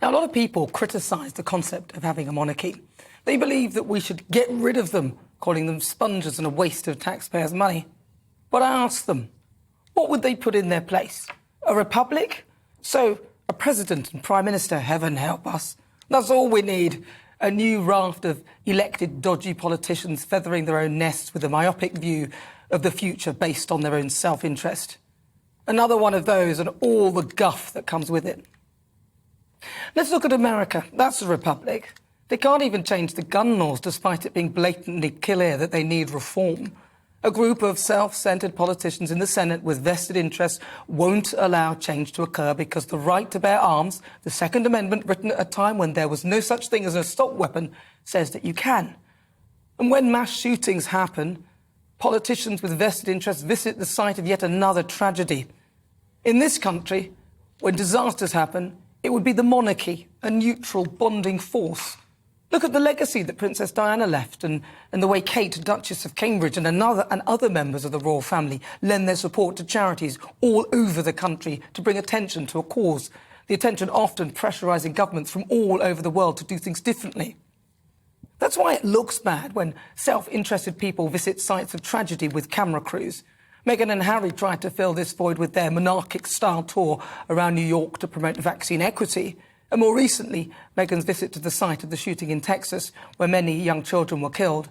Now, a lot of people criticise the concept of having a monarchy. They believe that we should get rid of them, calling them sponges and a waste of taxpayers' money. But I ask them, what would they put in their place? A republic? So, a president and prime minister, heaven help us. That's all we need. A new raft of elected dodgy politicians feathering their own nests with a myopic view of the future based on their own self-interest. Another one of those and all the guff that comes with it. Let's look at America. That's a republic. They can't even change the gun laws despite it being blatantly clear that they need reform. A group of self-centred politicians in the Senate with vested interests won't allow change to occur because the right to bear arms, the Second Amendment written at a time when there was no such thing as an assault weapon, says that you can. And when mass shootings happen, politicians with vested interests visit the site of yet another tragedy. In this country, when disasters happen, it would be the monarchy, a neutral bonding force. Look at the legacy that Princess Diana left and the way Kate, Duchess of Cambridge, and other members of the royal family lend their support to charities all over the country to bring attention to a cause. The attention often pressurising governments from all over the world to do things differently. That's why it looks bad when self-interested people visit sites of tragedy with camera crews. Meghan and Harry tried to fill this void with their monarchic-style tour around New York to promote vaccine equity. And more recently, Meghan's visit to the site of the shooting in Texas, where many young children were killed.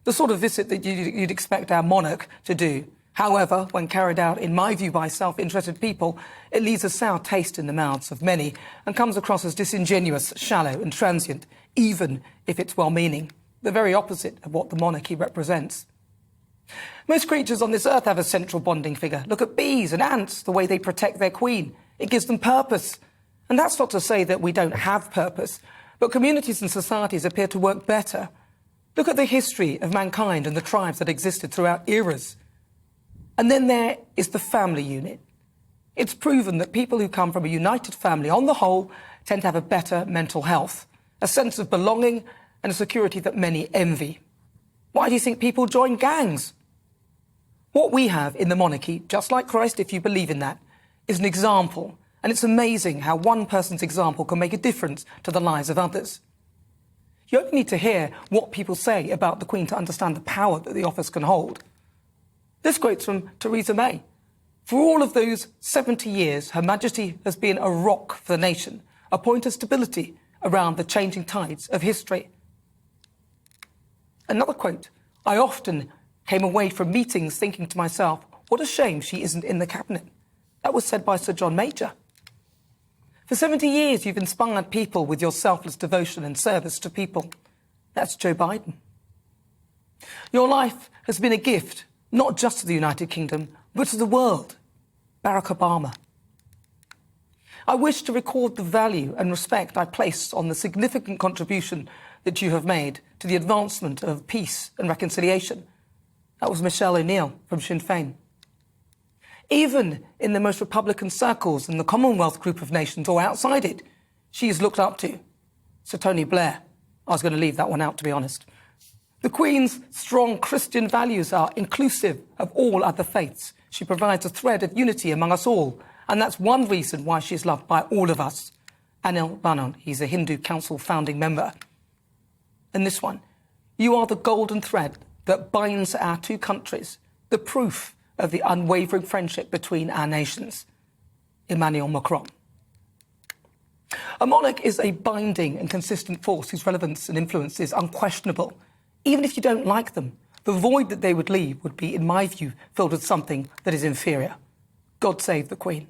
The sort of visit that you'd expect our monarch to do. However, when carried out, in my view, by self-interested people, it leaves a sour taste in the mouths of many and comes across as disingenuous, shallow and transient, even if it's well-meaning, the very opposite of what the monarchy represents. Most creatures on this earth have a central bonding figure. Look at bees and ants, the way they protect their queen. It gives them purpose. And that's not to say that we don't have purpose, but communities and societies appear to work better. Look at the history of mankind and the tribes that existed throughout eras. And then there is the family unit. It's proven that people who come from a united family, on the whole, tend to have a better mental health, a sense of belonging and a security that many envy. Why do you think people join gangs? What we have in the monarchy, just like Christ, if you believe in that, is an example. And it's amazing how one person's example can make a difference to the lives of others. You only need to hear what people say about the Queen to understand the power that the office can hold. This quote's from Theresa May. For all of those 70 years, Her Majesty has been a rock for the nation, a point of stability around the changing tides of history. Another quote. I often came away from meetings thinking to myself, what a shame she isn't in the cabinet. That was said by Sir John Major. For 70 years, you've inspired people with your selfless devotion and service to people. That's Joe Biden. Your life has been a gift, not just to the United Kingdom, but to the world. Barack Obama. I wish to record the value and respect I place on the significant contribution that you have made to the advancement of peace and reconciliation. That was Michelle O'Neill from Sinn Féin. Even in the most Republican circles in the Commonwealth group of nations or outside it, she is looked up to. Sir Tony Blair. I was going to leave that one out, to be honest. The Queen's strong Christian values are inclusive of all other faiths. She provides a thread of unity among us all, and that's one reason why she is loved by all of us. Anil Banon, he's a Hindu Council founding member. And this one, you are the golden thread that binds our two countries, the proof of the unwavering friendship between our nations. Emmanuel Macron. A monarch is a binding and consistent force whose relevance and influence is unquestionable. Even if you don't like them, the void that they would leave would be, in my view, filled with something that is inferior. God save the Queen.